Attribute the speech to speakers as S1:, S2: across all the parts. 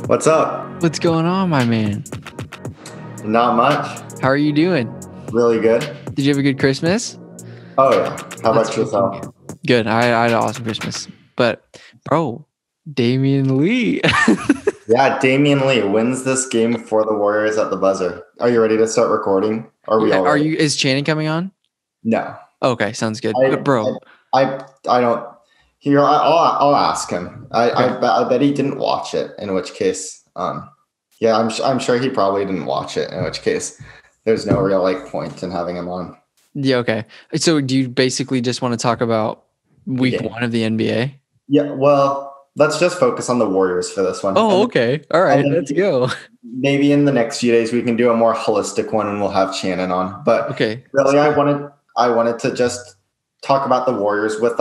S1: What's up?
S2: What's going on, my man?
S1: Not much.
S2: How are you doing?
S1: Really good.
S2: Did you have a good Christmas?
S1: Oh, yeah. How
S2: That's
S1: about yourself?
S2: Good. I had an awesome Christmas. But, bro, Damion Lee.
S1: Yeah, Damion Lee wins this game for the Warriors at the buzzer. Are you ready to start recording? Are we all ready?
S2: Is Channing coming on?
S1: No.
S2: Okay, sounds good.
S1: I
S2: Bro.
S1: I don't. Here, I'll ask him. I bet he didn't watch it. In which case, yeah, I'm sure he probably didn't watch it. In which case, there's no real point in having him on.
S2: Yeah, okay. So do you basically just want to talk about week 1 of the NBA?
S1: Yeah, well, let's just focus on the Warriors for this one.
S2: Oh, okay. All right, let's go.
S1: Maybe in the next few days we can do a more holistic one and we'll have Shannon on. But
S2: okay,
S1: really, I wanted to just talk about the Warriors with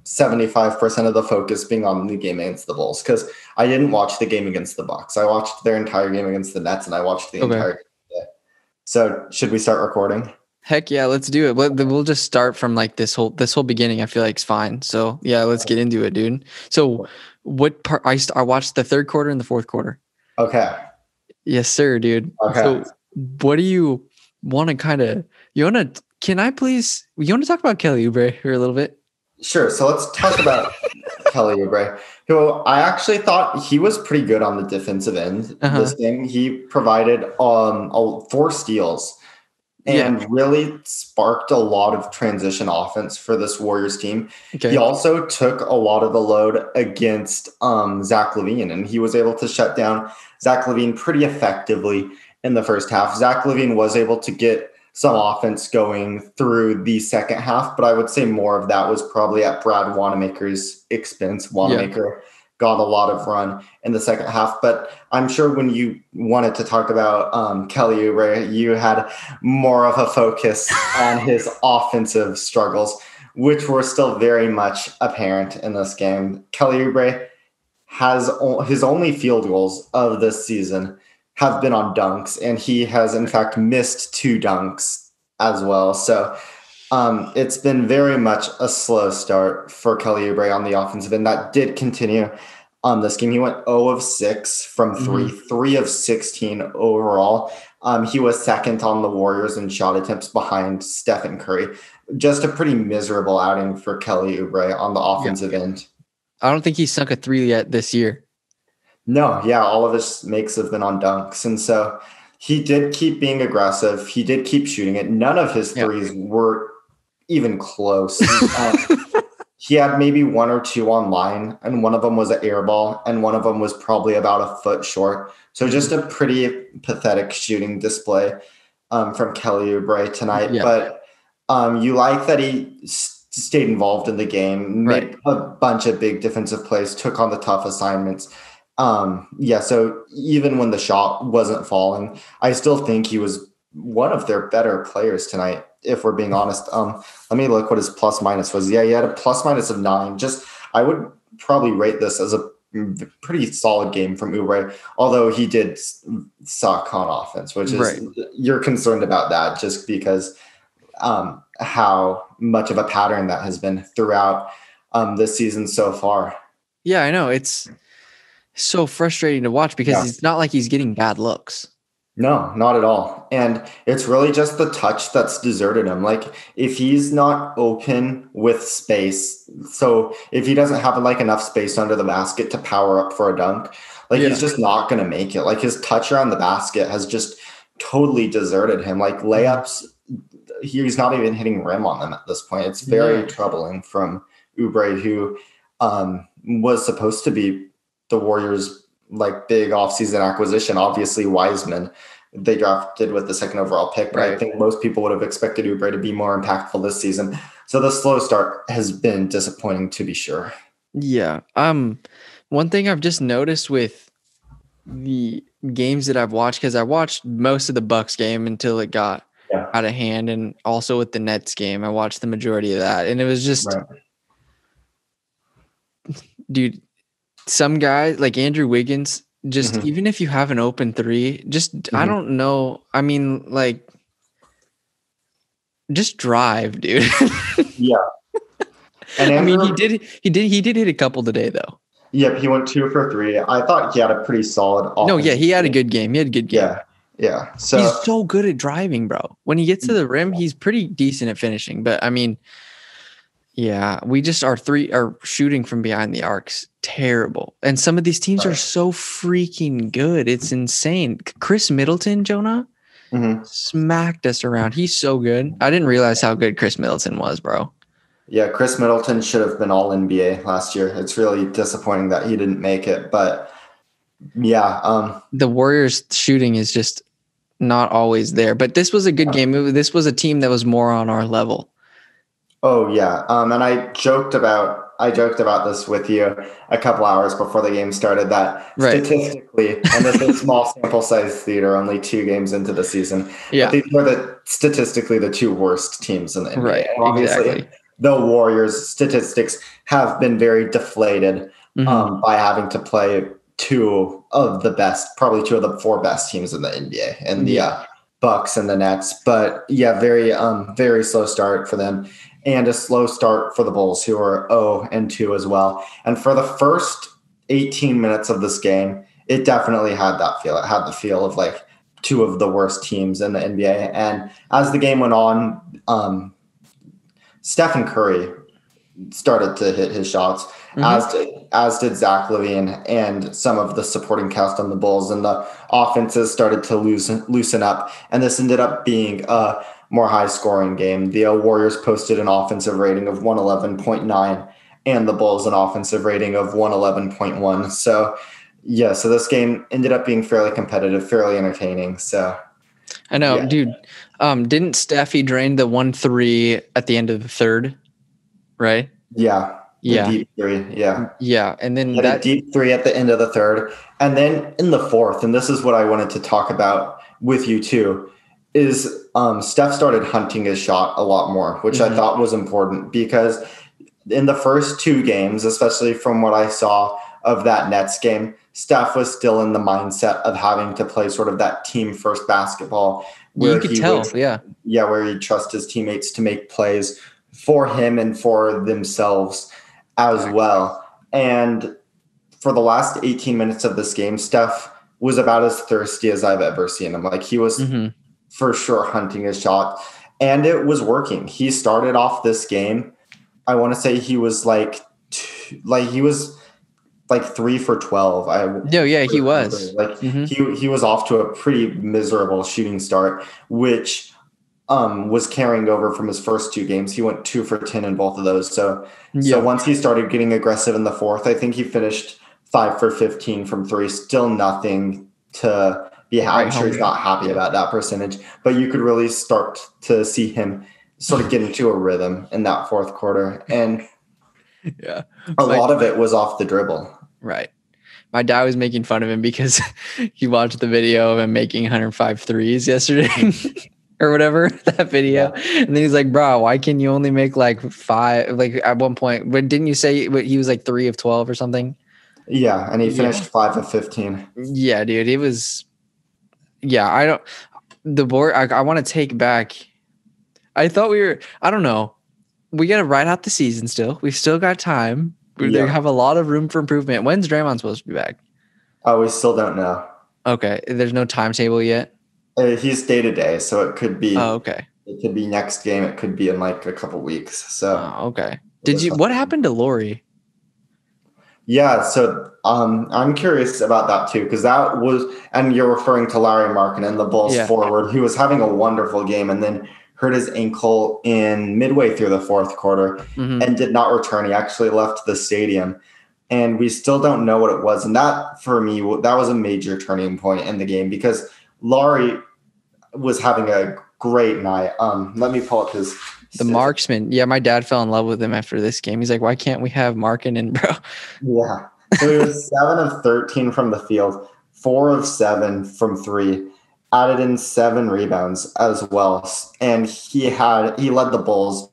S1: 75% of the focus being on the game against the Bulls, because I didn't watch the game against the Bucks. I watched their entire game against the Nets, and I watched the entire game today. So should we start recording?
S2: Heck yeah, let's do it. We'll just start from this whole beginning. I feel like it's fine. So yeah, let's get into it, dude. So what part? I watched the third quarter and the fourth quarter.
S1: Okay.
S2: Yes, sir, dude.
S1: Okay.
S2: So what do you want to you want to talk about Kelly Oubre here a little bit?
S1: Sure. So let's talk about Kelly Oubre, who I actually thought he was pretty good on the defensive end this game. He provided 4 steals and really sparked a lot of transition offense for this Warriors team. Okay. He also took a lot of the load against Zach LaVine, and he was able to shut down Zach LaVine pretty effectively in the first half. Zach LaVine was able to get some offense going through the second half, but I would say more of that was probably at Brad Wanamaker's expense. Wanamaker got a lot of run in the second half, but I'm sure when you wanted to talk about Kelly Oubre, you had more of a focus on his offensive struggles, which were still very much apparent in this game. Kelly Oubre has his only field goals of this season have been on dunks, and he has in fact missed 2 dunks as well. So it's been very much a slow start for Kelly Oubre on the offensive end. That did continue on this game. He went 0 of 6 from 3, 3 of 16 overall. He was second on the Warriors in shot attempts behind Steph Curry. Just a pretty miserable outing for Kelly Oubre on the offensive end.
S2: I don't think he's sunk a 3 yet this year.
S1: No, yeah, all of his makes have been on dunks. And so he did keep being aggressive. He did keep shooting it. None of his threes were even close. He had maybe 1 or 2 on line, and one of them was an air ball, and one of them was probably about a foot short. So just a pretty pathetic shooting display from Kelly Oubre tonight. Yeah. But you like that he stayed involved in the game, made a bunch of big defensive plays, took on the tough assignments. So even when the shot wasn't falling, I still think he was one of their better players tonight, if we're being honest. Let me look what his plus minus was. Yeah, he had a plus minus of 9. I would probably rate this as a pretty solid game from Oubre, although he did suck on offense, which is you're concerned about that just because how much of a pattern that has been throughout this season so far.
S2: Yeah, I know. It's so frustrating to watch because it's not like he's getting bad looks.
S1: No, not at all. And it's really just the touch that's deserted him. If he's not open with space, so if he doesn't have enough space under the basket to power up for a dunk, he's just not going to make it. His touch around the basket has just totally deserted him. Layups, he's not even hitting rim on them at this point. It's very troubling from Oubre, who was supposed to be the Warriors' big offseason acquisition. Obviously, Wiseman they drafted with the 2nd overall pick, but I think most people would have expected Oubre to be more impactful this season. So the slow start has been disappointing, to be sure.
S2: Yeah. One thing I've just noticed with the games that I've watched, because I watched most of the Bucks game until it got out of hand, and also with the Nets game, I watched the majority of that, and it was just, dude. Some guys like Andrew Wiggins, just even if you have an open 3, I don't know. I mean, just drive, dude.
S1: Yeah.
S2: And I mean, he did hit a couple today though.
S1: Yep, he went 2 for 3. I thought he had a pretty solid
S2: No, yeah, he had a good game. He had a good game.
S1: Yeah.
S2: So he's so good at driving, bro. When he gets to the rim, he's pretty decent at finishing. But I mean, yeah, we just are shooting from behind the arc's terrible. And some of these teams are so freaking good. It's insane. Chris Middleton, Jonah, smacked us around. He's so good. I didn't realize how good Chris Middleton was, bro.
S1: Yeah, Chris Middleton should have been all NBA last year. It's really disappointing that he didn't make it. But yeah.
S2: The Warriors shooting is just not always there. But this was a good game. This was a team that was more on our level.
S1: Oh yeah, and I joked about this with you a couple hours before the game started that statistically, and this is small sample size theater, only 2 games into the season.
S2: Yeah,
S1: but these were statistically the 2 worst teams in the NBA.
S2: Right,
S1: Obviously,
S2: exactly.
S1: The Warriors' statistics have been very deflated by having to play 2 of the best, probably 2 of the 4 best teams in the NBA, and the Bucks and the Nets. But yeah, very slow start for them. And a slow start for the Bulls, who are 0-2 as well. And for the first 18 minutes of this game, it definitely had that feel. It had the feel of like 2 of the worst teams in the NBA. And as the game went on, Steph Curry started to hit his shots, as did Zach LaVine and some of the supporting cast on the Bulls. And the offenses started to loosen up. And this ended up being more high-scoring game. The Warriors posted an offensive rating of 111.9 and the Bulls an offensive rating of 111.1. So, yeah, so this game ended up being fairly competitive, fairly entertaining. So,
S2: I know, dude. Didn't Steffi drain the 1-3 at the end of the third, right?
S1: Yeah. Deep 3, yeah.
S2: Yeah, and then
S1: that deep 3 at the end of the third. And then in the fourth, and this is what I wanted to talk about with you too, is Steph started hunting his shot a lot more, which I thought was important because in the first 2 games, especially from what I saw of that Nets game, Steph was still in the mindset of having to play sort of that team first basketball where
S2: you could tell,
S1: where he trusts his teammates to make plays for him and for themselves as well. And for the last 18 minutes of this game, Steph was about as thirsty as I've ever seen him. Like he was for sure hunting his shot, and it was working. He started off this game, I want to say he was like 3 for 12.
S2: He was.
S1: He was off to a pretty miserable shooting start, which was carrying over from his first 2 games. He went 2 for 10 in both of those. So once he started getting aggressive in the fourth, I think he finished 5 for 15 from 3. Still nothing to be happy. I'm sure he's not happy about that percentage, but you could really start to see him sort of get into a rhythm in that fourth quarter. And a lot of it was off the dribble.
S2: Right. My dad was making fun of him because he watched the video of him making 105 threes yesterday or whatever, that video. And then he's like, bro, why can you only make like 5? Like at one point, but didn't you say he was like 3 of 12 or something?
S1: Yeah. And he finished 5 of 15.
S2: Yeah, dude. It was, I want to take back. I thought I don't know. We got to ride out the season still. We've still got time. We have a lot of room for improvement. When's Draymond supposed to be back?
S1: Oh, we still don't know.
S2: Okay. There's no timetable yet?
S1: He's day to day, so it could be.
S2: Oh, okay.
S1: It could be next game. It could be in like a couple weeks. So.
S2: Okay. What happened to Lauri?
S1: Yeah, so I'm curious about that too, because that was, and you're referring to Lauri Markkanen, the Bulls forward, who was having a wonderful game and then hurt his ankle in midway through the fourth quarter and did not return. He actually left the stadium, and we still don't know what it was. And that, for me, that was a major turning point in the game because Lauri was having a great night. Let me pull up the
S2: marksman. Yeah, my dad fell in love with him after this game. He's like, why can't we have Markkanen, bro?
S1: Yeah. So he was 7 of 13 from the field, 4 of 7 from 3, added in 7 rebounds as well. And he led the Bulls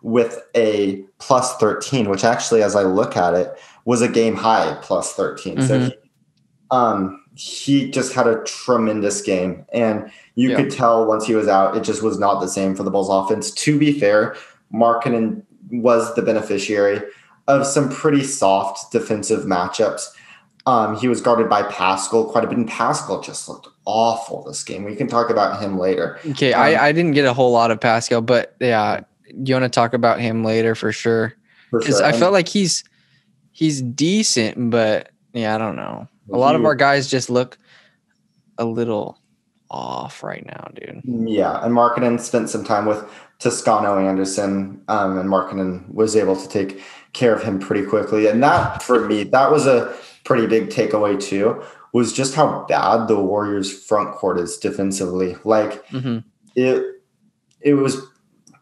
S1: with a plus 13, which actually, as I look at it, was a game high plus 13. So he just had a tremendous game. And you could tell once he was out, it just was not the same for the Bulls offense. To be fair, Markkanen was the beneficiary of some pretty soft defensive matchups. He was guarded by Paschall quite a bit, and Paschall just looked awful this game. We can talk about him later.
S2: Okay, I didn't get a whole lot of Paschall, but yeah, you want to talk about him later for sure. Because I felt like he's decent, but yeah, I don't know. A lot of our guys just look a little off right now, dude.
S1: Yeah, and Markkanen spent some time with Toscano Anderson, and Markkanen was able to take care of him pretty quickly. And that, for me, that was a pretty big takeaway too, was just how bad the Warriors front court is defensively. Like it was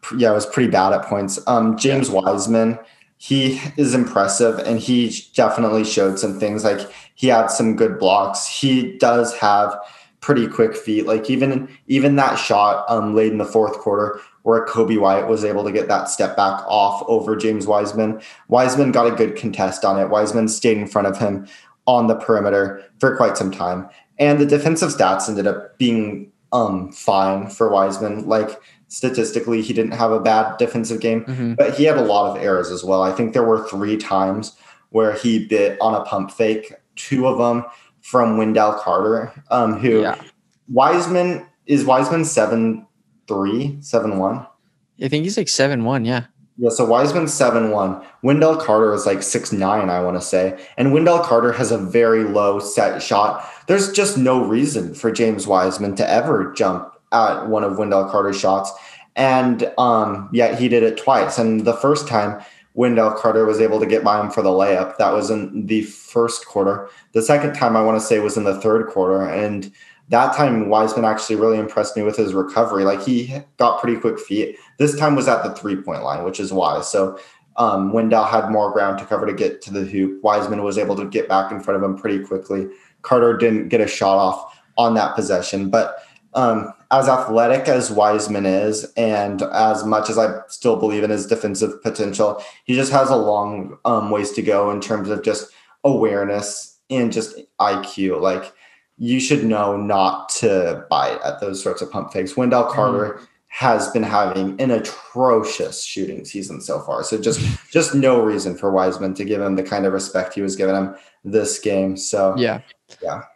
S1: pretty bad at points. James Wiseman, he is impressive, and he definitely showed some things. Like he had some good blocks. He does have pretty quick feet. Like even that shot late in the fourth quarter where Kobe White was able to get that step back off over James Wiseman. Wiseman got a good contest on it. Wiseman stayed in front of him on the perimeter for quite some time. And the defensive stats ended up being fine for Wiseman. Like statistically, he didn't have a bad defensive game, but he had a lot of errors as well. I think there were 3 times where he bit on a pump fake, 2 of them from Wendell Carter, Wiseman 7'3", 7'1"?
S2: I think he's like 7'1", yeah.
S1: Yeah, so Wiseman's 7'1". Wendell Carter is like 6'9", I want to say. And Wendell Carter has a very low set shot. There's just no reason for James Wiseman to ever jump at one of Wendell Carter's shots. And yet he did it twice. And the first time Wendell Carter was able to get by him for the layup, that was in the first quarter. The second time I want to say was in the third quarter. And that time Wiseman actually really impressed me with his recovery. Like he got pretty quick feet. This time was at the 3-point line, which is why. So Wendell had more ground to cover to get to the hoop. Wiseman was able to get back in front of him pretty quickly. Carter didn't get a shot off on that possession. But as athletic as Wiseman is, and as much as I still believe in his defensive potential, he just has a long ways to go in terms of just awareness and just IQ. Like you should know not to bite at those sorts of pump fakes. Wendell Carter has been having an atrocious shooting season so far. So just no reason for Wiseman to give him the kind of respect he was giving him this game. So
S2: yeah.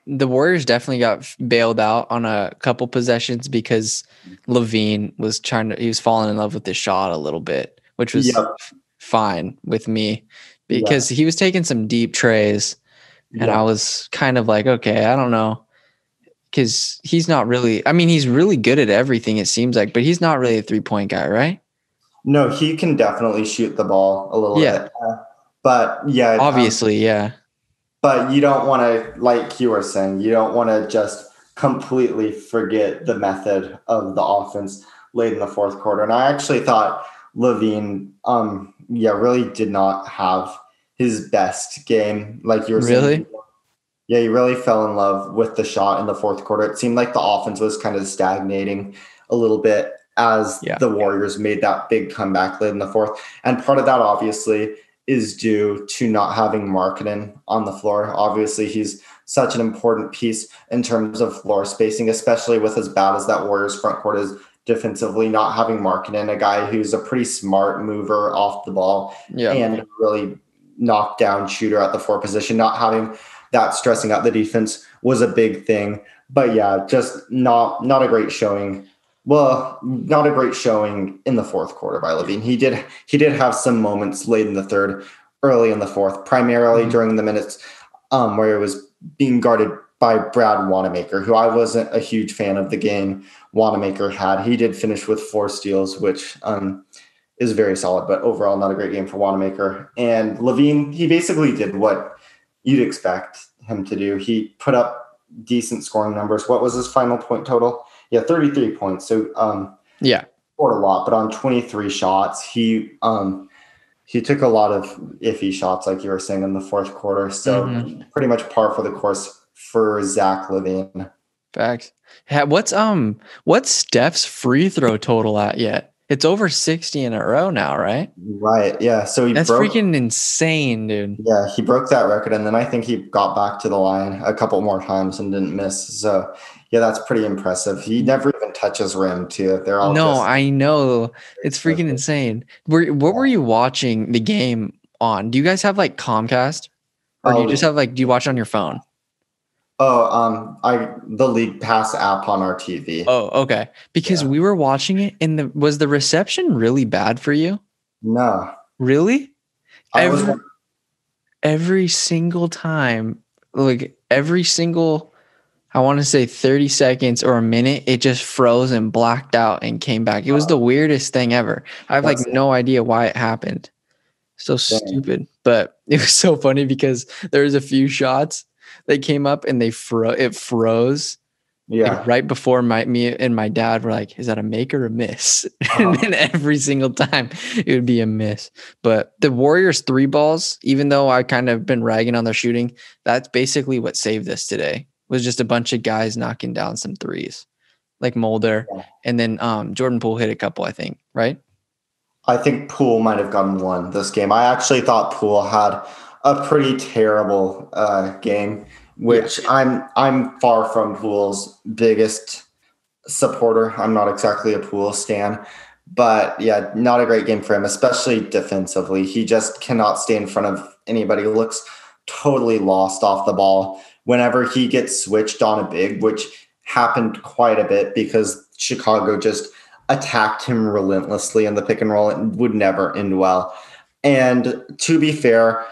S2: The Warriors definitely got bailed out on a couple possessions because LaVine was he was falling in love with the shot a little bit, which was fine with me because he was taking some deep trays and I was kind of like, okay, I don't know. Because he's not really, I mean, he's really good at everything, it seems like, but he's not really a 3-point guy, right?
S1: No, he can definitely shoot the ball a little bit. But yeah.
S2: Obviously,
S1: But you don't want to, like you were saying, you don't want to just completely forget the method of the offense late in the fourth quarter. And I actually thought LaVine, really did not have his best game. Like you were saying. Yeah, he really fell in love with the shot in the fourth quarter. It seemed like the offense was kind of stagnating a little bit as the Warriors made that big comeback late in the fourth. And part of that, obviously, is due to not having Markkanen on the floor. Obviously, he's such an important piece in terms of floor spacing, especially with as bad as that Warriors front court is defensively. Not having Markkanen, a guy who's a pretty smart mover off the ball and really knockdown shooter at the 4 position, not having that stressing out the defense was a big thing. But yeah, just not a great showing. Well, not a great showing in the fourth quarter by LaVine. He did have some moments late in the third, early in the fourth, primarily during the minutes where it was being guarded by Brad Wanamaker, who I wasn't a huge fan of the game Wanamaker had. He did finish with 4 steals, which is very solid, but overall not a great game for Wanamaker. And LaVine, he basically did what you'd expect him to do. He put up decent scoring numbers. What was his final point total? Yeah, 33 points. So scored a lot, but on 23 shots, he took a lot of iffy shots, like you were saying, in the fourth quarter. So pretty much par for the course for Zach LaVine.
S2: Facts. What's Steph's free throw total at yet? It's over 60 in a row now, right?
S1: Right. Yeah. So
S2: that's freaking insane, dude.
S1: Yeah, he broke that record, and then I think he got back to the line a couple more times and didn't miss. So yeah, that's pretty impressive. He never even touches rim too. They're all
S2: I know. It's freaking insane. What were you watching the game on. Do you guys have like Comcast, or do you just have like? Do you watch on your phone?
S1: The League Pass app on our TV.
S2: Oh, okay. Because we were watching it, and was the reception really bad for you?
S1: No.
S2: Really? Every single time, like every single, I want to say 30 seconds or a minute, it just froze and blacked out and came back. It was the weirdest thing ever. I have no idea why it happened. So stupid. But it was so funny because there was a few shots that came up and it froze.
S1: Yeah.
S2: Like right before me and my dad were like, is that a make or a miss? And then every single time it would be a miss. But the Warriors 3 balls, even though I kind of been ragging on their shooting, that's basically what saved us today. Was just a bunch of guys knocking down some threes, like Mulder. Yeah. And then Jordan Poole hit a couple, I think, right?
S1: I think Poole might have gotten one this game. I actually thought Poole had a pretty terrible game, which I'm far from Poole's biggest supporter. I'm not exactly a Poole stan, but yeah, not a great game for him, especially defensively. He just cannot stay in front of anybody. He looks totally lost off the ball whenever he gets switched on a big, which happened quite a bit because Chicago just attacked him relentlessly in the pick and roll. It would never end well. And to be fair,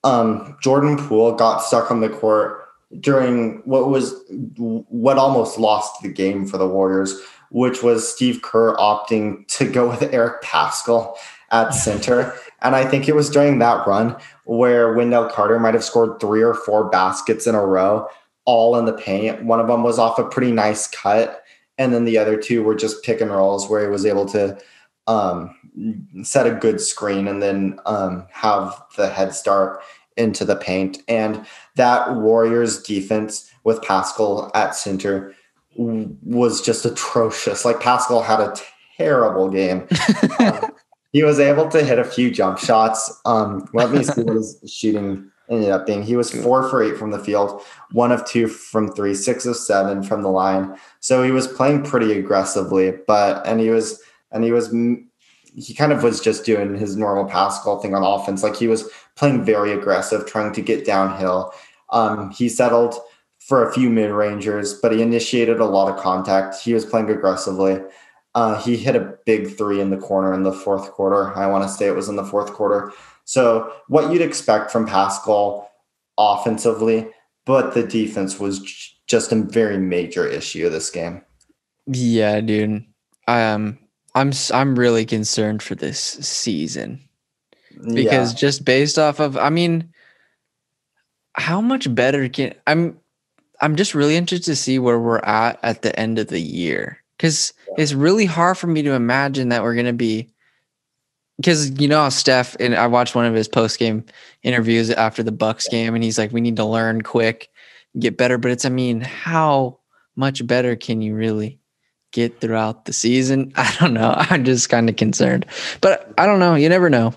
S1: Jordan Poole got stuck on the court during what almost lost the game for the Warriors, which was Steve Kerr opting to go with Eric Paschall at center. And I think it was during that run where Wendell Carter might have scored 3 or 4 baskets in a row, all in the paint. One of them was off a pretty nice cut. And then the other 2 were just pick and rolls where he was able to set a good screen and then have the head start into the paint. And that Warriors defense with Paschall at center was just atrocious. Like Paschall had a terrible game. He was able to hit a few jump shots. Let me see what his shooting ended up being. He was 4 for 8 from the field, 1 of 2 from 3, 6 of 7 from the line. So he was playing pretty aggressively, he kind of was just doing his normal Paschall thing on offense. Like he was playing very aggressive, trying to get downhill. He settled for a few mid-rangers, but he initiated a lot of contact. He was playing aggressively. He hit a big 3 in the corner in the fourth quarter. I want to say it was in the fourth quarter. So what you'd expect from Paschall offensively, but the defense was just a very major issue this game.
S2: Yeah, dude. I'm really concerned for this season because just based off of, I mean, how much better I'm just really interested to see where we're at the end of the year. Because it's really hard for me to imagine that we're going to be, because you know how Steph, and I watched one of his post-game interviews after the Bucks game, and he's like, we need to learn quick, get better. But how much better can you really get throughout the season? I don't know. I'm just kind of concerned. But I don't know. You never know.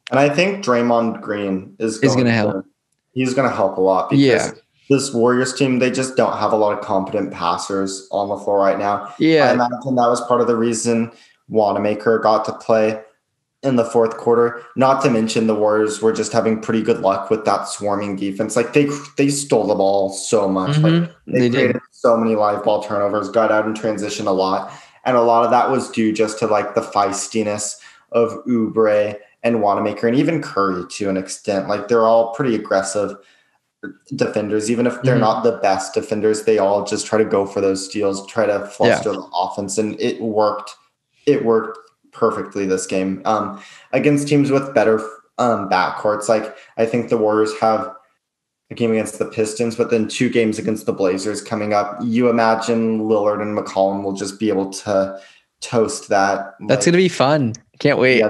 S1: And I think Draymond Green is going to help. He's going to help a lot because this Warriors team, they just don't have a lot of competent passers on the floor right now. Yeah. I imagine that was part of the reason Wanamaker got to play in the fourth quarter. Not to mention the Warriors were just having pretty good luck with that swarming defense. Like they stole the ball so much. Mm-hmm. Like they created so many live ball turnovers, got out in transition a lot. And a lot of that was due just to like the feistiness of Oubre and Wanamaker and even Curry to an extent. Like they're all pretty aggressive defenders. Even if they're not the best defenders, they all just try to go for those steals, try to fluster the offense. And it worked perfectly this game against teams with better backcourts. Like I think the Warriors have a game against the Pistons, but then 2 games against the Blazers coming up. You imagine Lillard and McCollum will just be able to toast that.
S2: That's going to be fun. Can't wait.
S1: Yeah,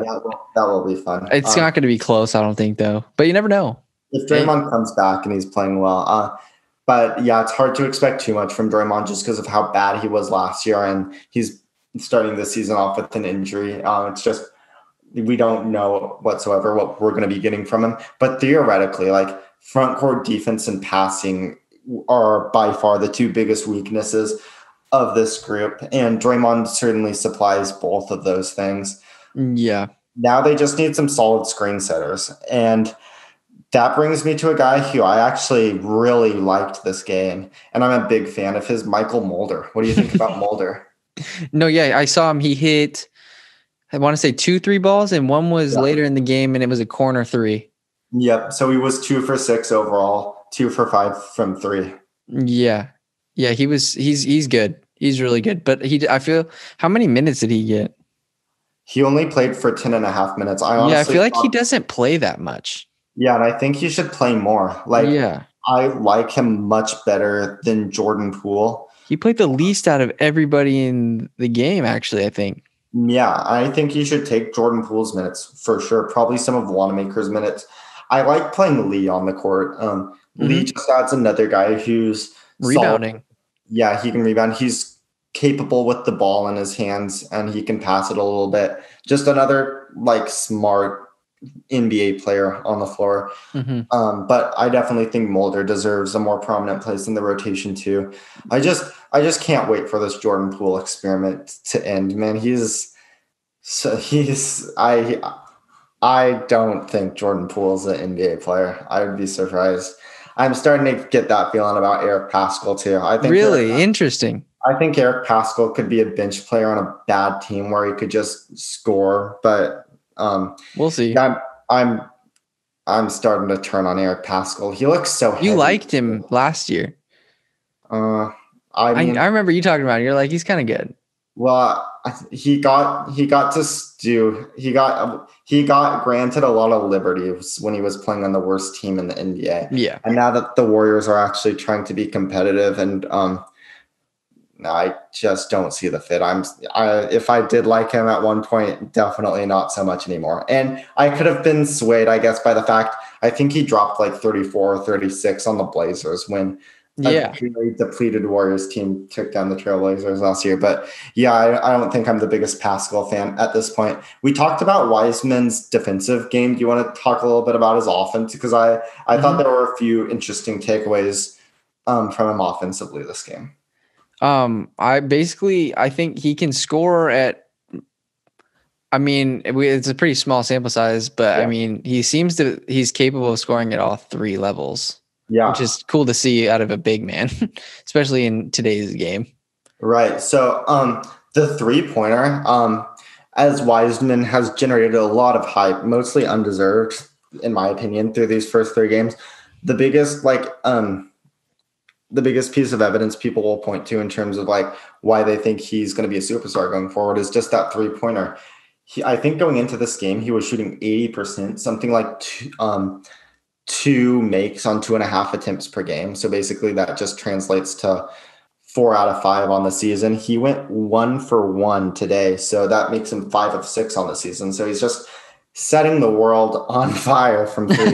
S1: that will be fun.
S2: It's not going to be close, I don't think, though. But you never know.
S1: If Draymond comes back and he's playing well. But yeah, it's hard to expect too much from Draymond just because of how bad he was last year, and he's starting the season off with an injury. It's just we don't know whatsoever what we're going to be getting from him. But theoretically, like front court defense and passing are by far the 2 biggest weaknesses of this group. And Draymond certainly supplies both of those things.
S2: Yeah.
S1: Now they just need some solid screen setters. And that brings me to a guy who I actually really liked this game, and I'm a big fan of his, Mychal Mulder. What do you think about Mulder?
S2: No, yeah, I saw him. He hit, I want to say 2-3 balls, and one was later in the game, and it was a corner 3.
S1: Yep. So he was 2 for 6 overall, 2 for 5 from 3.
S2: Yeah. Yeah, he's good. He's really good. But I feel, how many minutes did he get?
S1: He only played for 10 and a half minutes.
S2: I feel like he doesn't play that much.
S1: Yeah, and I think he should play more. I like him much better than Jordan Poole.
S2: He played the least out of everybody in the game, actually, I think.
S1: Yeah, I think he should take Jordan Poole's minutes for sure. Probably some of Wanamaker's minutes. I like playing Lee on the court. Lee just adds another guy who's
S2: rebounding.
S1: Solid. Yeah, he can rebound. He's capable with the ball in his hands, and he can pass it a little bit. Just another smart NBA player on the floor. But I definitely think Mulder deserves a more prominent place in the rotation too. I just can't wait for this Jordan Poole experiment to end, man. I don't think Jordan Poole's an NBA player. I would be surprised. I'm starting to get that feeling about Eric Paschall too. I think
S2: interesting.
S1: I think Eric Paschall could be a bench player on a bad team where he could just score, but
S2: we'll see.
S1: I'm starting to turn on Eric Paschall. He looks so heavy.
S2: You liked him last year.
S1: I
S2: remember you talking about it. You're like, he's kind of good.
S1: Well, he got granted a lot of liberties when he was playing on the worst team in the NBA.
S2: Yeah.
S1: And now that the Warriors are actually trying to be competitive, and I just don't see the fit. If I did like him at one point, definitely not so much anymore. And I could have been swayed, I guess, by the fact I think he dropped 34 or 36 on the Blazers when a really depleted Warriors team took down the Trailblazers last year. But yeah, I don't think I'm the biggest Paschall fan at this point. We talked about Wiseman's defensive game. Do you want to talk a little bit about his offense? Because I thought there were a few interesting takeaways from him offensively this game.
S2: I think he can score at, it's a pretty small sample size, but he's capable of scoring at all 3 levels.
S1: Yeah.
S2: Which is cool to see out of a big man, especially in today's game.
S1: Right. So the 3-pointer, as Wiseman has generated a lot of hype, mostly undeserved, in my opinion, through these first 3 games. The biggest piece of evidence people will point to in terms of why they think he's going to be a superstar going forward is just that 3-pointer. I think going into this game, he was shooting 80%, something like 2 makes on 2.5 attempts per game. So basically that just translates to 4 out of 5 on the season. He went 1 for 1 today. So that makes him 5 of 6 on the season. So he's just setting the world on fire from 3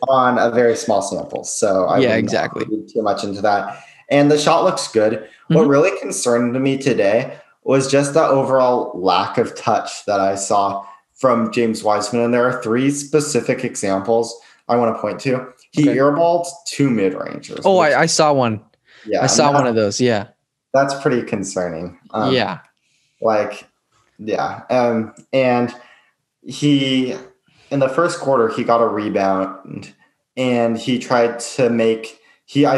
S1: on a very small sample. So I wouldn't read too much into that. And the shot looks good. Mm-hmm. What really concerned me today was just the overall lack of touch that I saw from James Wiseman. And there are 3 specific examples I want to point to. He airballed 2 mid-rangers.
S2: Oh, I saw one.
S1: Yeah.
S2: I saw one of those. Yeah.
S1: That's pretty concerning. And he, in the first quarter, he got a rebound and he tried to I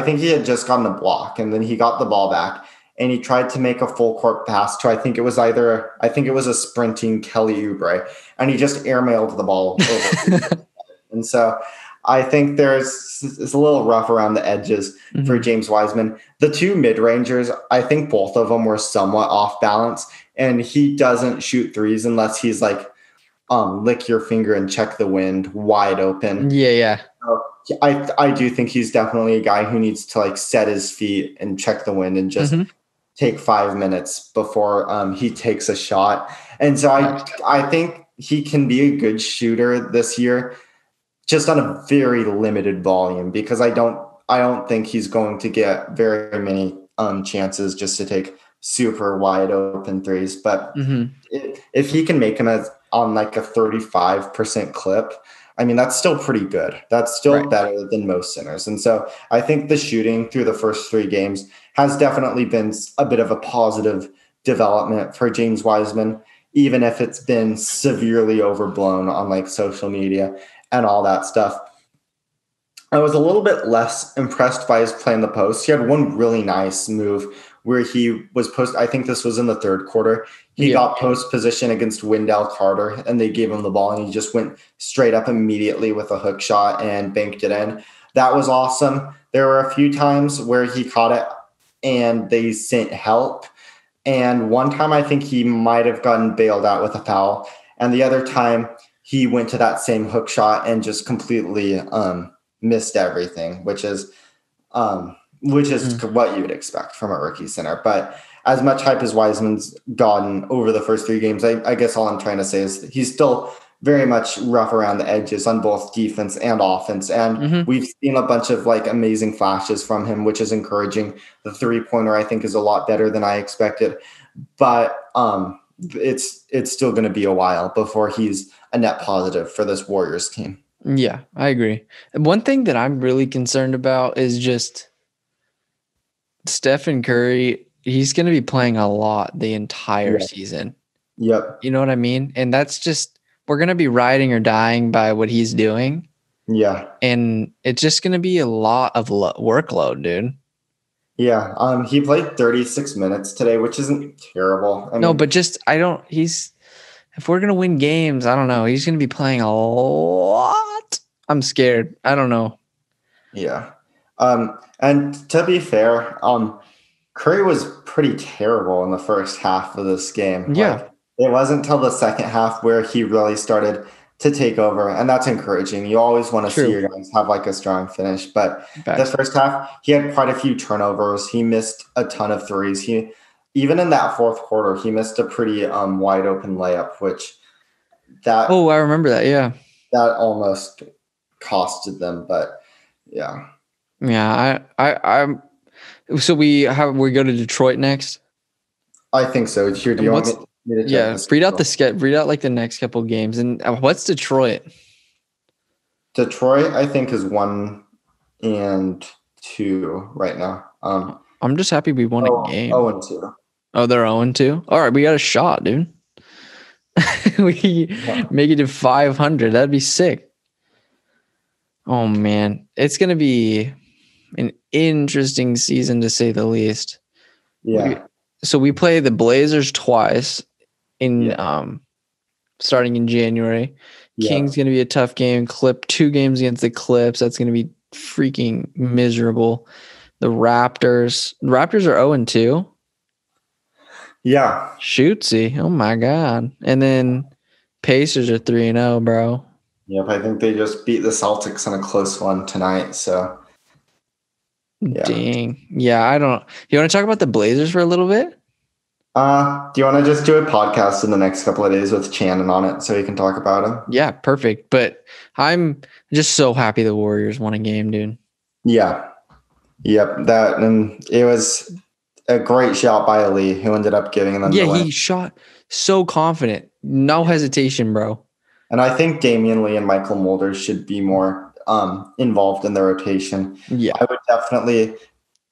S1: think he had just gotten a block, and then he got the ball back and he tried to make a full court pass to, I think it was a sprinting Kelly Oubre, and he just airmailed the ball over. And so I think it's a little rough around the edges for James Wiseman. The 2 mid-rangers, I think both of them were somewhat off balance, and he doesn't shoot threes unless he's lick your finger and check the wind wide open.
S2: Yeah.
S1: So I do think he's definitely a guy who needs to set his feet and check the wind and just take 5 minutes before he takes a shot. And so I think he can be a good shooter this year, just on a very limited volume, because I don't think he's going to get very many chances just to take super wide open threes. But if he can make them on a 35% clip, that's still pretty good. That's still better than most centers. And so I think the shooting through the first 3 games has definitely been a bit of a positive development for James Wiseman. even if it's been severely overblown on like social media and all that stuff. I was a little bit less impressed by his play in the post. He had one really nice move where he was I think this was in the third quarter. He got post position against Wendell Carter, and they gave him the ball, and he just went straight up immediately with a hook shot and banked it in. That was awesome. There were a few times where he caught it, and they sent help. And one time I think he might have gotten bailed out with a foul. And the other time he went to that same hook shot and just completely missed everything, which is what you would expect from a rookie center. But as much hype as Wiseman's gotten over the first 3 games, I guess all I'm trying to say is he's still very much rough around the edges on both defense and offense. And we've seen a bunch of like amazing flashes from him, which is encouraging. The 3-pointer, I think, is a lot better than I expected. But it's still going to be a while before he's a net positive for this Warriors team.
S2: Yeah, I agree. One thing that I'm really concerned about is just Stephen Curry. He's going to be playing a lot the entire season.
S1: Yep.
S2: You know what I mean? And that's just, we're going to be riding or dying by what he's doing.
S1: Yeah.
S2: And it's just going to be a lot of workload, dude.
S1: Yeah. He played 36 minutes today, which isn't terrible.
S2: But just, if we're going to win games, I don't know. He's going to be playing a lot. I'm scared. I don't know.
S1: Yeah. And to be fair, Curry was pretty terrible in the first half of this game.
S2: Yeah.
S1: Like, it wasn't until the second half where he really started to take over, and that's encouraging. You always want to see your guys have like a strong finish, but the first half, he had quite a few turnovers. He missed a ton of threes. Even in that fourth quarter, he missed a pretty wide open layup, I
S2: remember that. Yeah.
S1: That almost costed them, but yeah.
S2: Yeah. I'm so we go to Detroit next.
S1: I think so. Here, do you want me to check
S2: read out like the next couple of games. And what's Detroit?
S1: Detroit, I think, is 1-2 right now.
S2: I'm just happy we won a game.
S1: 0-2.
S2: Oh, they're 0-2. All right, we got a shot, dude. We make it to 500. That'd be sick. Oh man, it's gonna be an interesting season to say the least.
S1: Yeah.
S2: So we play the Blazers twice in starting in January.
S1: Yeah.
S2: Kings gonna be a tough game. 2 games against the Clips. That's gonna be freaking miserable. The Raptors are 0-2.
S1: Yeah.
S2: Shootsy. Oh my God. And then Pacers are 3-0, bro.
S1: Yep. I think they just beat the Celtics in a close one tonight. So yeah.
S2: Dang. Yeah, I don't. You want to talk about the Blazers for a little bit?
S1: Do you want to just do a podcast in the next couple of days with Shannon on it so we can talk about him?
S2: Yeah, perfect. But I'm just so happy the Warriors won a game, dude.
S1: Yeah. Yep. And it was a great shot by Ali, who ended up giving them the win.
S2: He shot so confident. No hesitation, bro.
S1: And I think Damion Lee and Mychal Mulder should be more involved in the rotation.
S2: Yeah.
S1: I would definitely,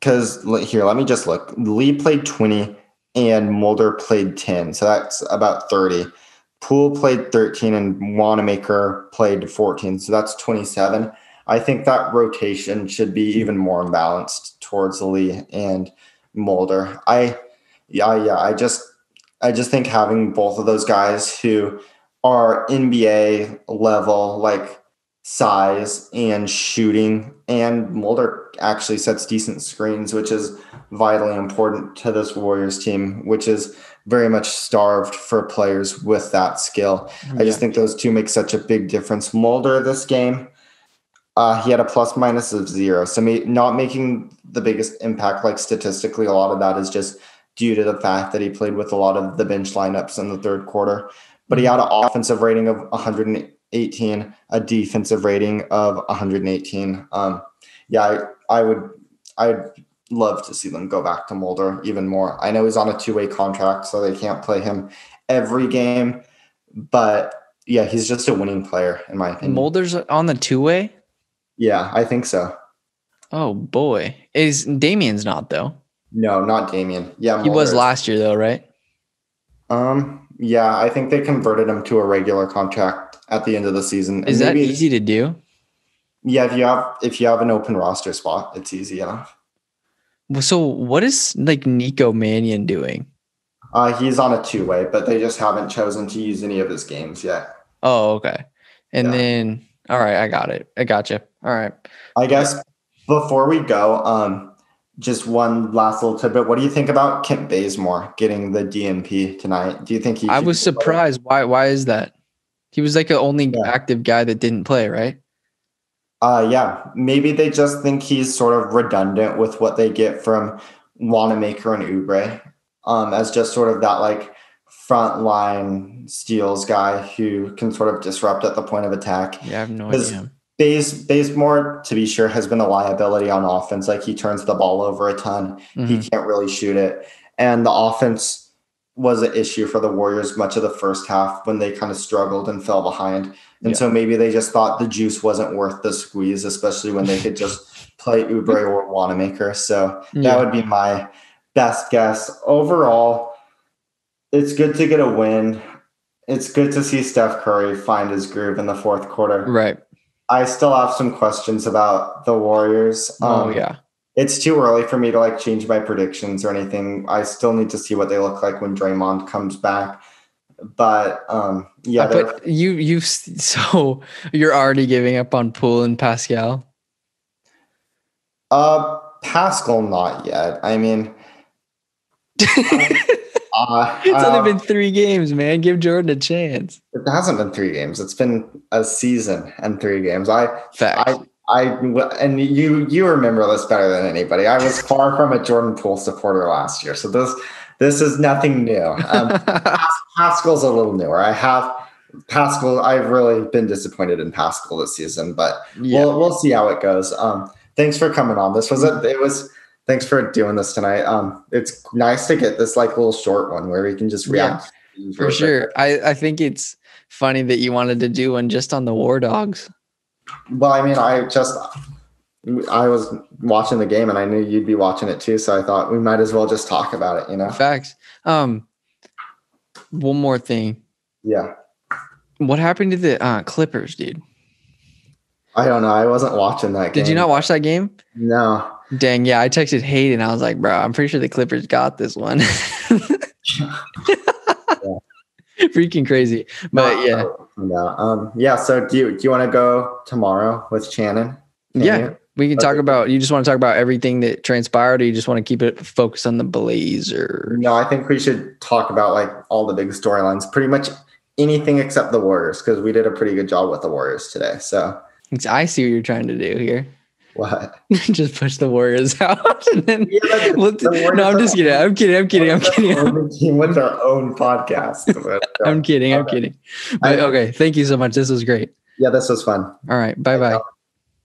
S1: because here, let me just look. Lee played 20 and Mulder played 10. So that's about 30. Poole played 13 and Wanamaker played 14. So that's 27. I think that rotation should be even more imbalanced towards Lee and Mulder. I just think having both of those guys who are NBA level, like size and shooting, and Mulder actually sets decent screens, which is vitally important to this Warriors team, which is very much starved for players with that skill. Yeah. I just think those two make such a big difference. Mulder this game, he had a plus minus of 0. So not making the biggest impact, like statistically, a lot of that is just due to the fact that he played with a lot of the bench lineups in the third quarter. But he had an offensive rating of 118, a defensive rating of 118. I'd love to see them go back to Mulder even more. I know he's on a 2-way contract, so they can't play him every game. But yeah, he's just a winning player, in my opinion.
S2: Mulder's on the 2-way?
S1: Yeah, I think so.
S2: Oh, boy. Damion's not, though?
S1: No, not Damion. Yeah,
S2: Mulder. He was last year, though, right?
S1: Yeah, I think they converted him to a regular contract at the end of the season.
S2: Is that easy to do?
S1: Yeah, if you have an open roster spot, it's easy enough.
S2: So what is like Nico Mannion doing?
S1: He's on a 2-way, but they just haven't chosen to use any of his games yet.
S2: Oh, okay. And then, all right, I got it. I got you. All right.
S1: I guess before we go, just one last little tidbit. What do you think about Kent Bazemore getting the DNP tonight? Do you think
S2: I was surprised. Why is that? He was like the only active guy that didn't play, right?
S1: Yeah. Maybe they just think he's sort of redundant with what they get from Wanamaker and Oubre, as just sort of that like frontline steals guy who can sort of disrupt at the point of attack.
S2: Yeah, I have no idea.
S1: Bazemore, to be sure, has been a liability on offense. Like he turns the ball over a ton. Mm-hmm. He can't really shoot it. And the offense was an issue for the Warriors much of the first half when they kind of struggled and fell behind. And so maybe they just thought the juice wasn't worth the squeeze, especially when they could just play Oubre or Wanamaker. So that would be my best guess. Overall, it's good to get a win. It's good to see Steph Curry find his groove in the fourth quarter.
S2: Right.
S1: I still have some questions about the Warriors. It's too early for me to like change my predictions or anything. I still need to see what they look like when Draymond comes back. But
S2: but so you're already giving up on Poole and Paschall?
S1: Paschall, not yet. I mean,
S2: it's only been 3 games, man. Give Jordan a chance.
S1: It hasn't been 3 games. It's been a season and 3 games. And you remember this better than anybody. I was far from a Jordan Poole supporter last year, so this is nothing new. Paschall's a little newer. I've really been disappointed in Paschall this season, but we'll see how it goes. Thanks for coming on. Thanks for doing this tonight. It's nice to get this like little short one where we can just react.
S2: For sure. I think it's funny that you wanted to do one just on the War Dogs.
S1: Well, I mean, I was watching the game and I knew you'd be watching it too. So I thought we might as well just talk about it,
S2: Facts. One more thing.
S1: Yeah.
S2: What happened to the Clippers, dude?
S1: I don't know. I wasn't watching that game.
S2: Did you not watch that game?
S1: No.
S2: Dang, yeah. I texted Hayden. I was like, bro, I'm pretty sure the Clippers got this one. Freaking crazy. But
S1: so do you want to go tomorrow with Shannon?
S2: We can talk about, you just want to talk about everything that transpired, or you just want to keep it focused on the Blazers?
S1: No, I think we should talk about like all the big storylines, pretty much anything except the Warriors, because we did a pretty good job with the Warriors today. So
S2: I see what you're trying to do here.
S1: What?
S2: Just push the Warriors out. And then no, I'm just kidding. I'm kidding.
S1: Team with their own podcast.
S2: I'm kidding. But okay. Thank you so much. This was great.
S1: Yeah, this was fun.
S2: All right. Bye-bye.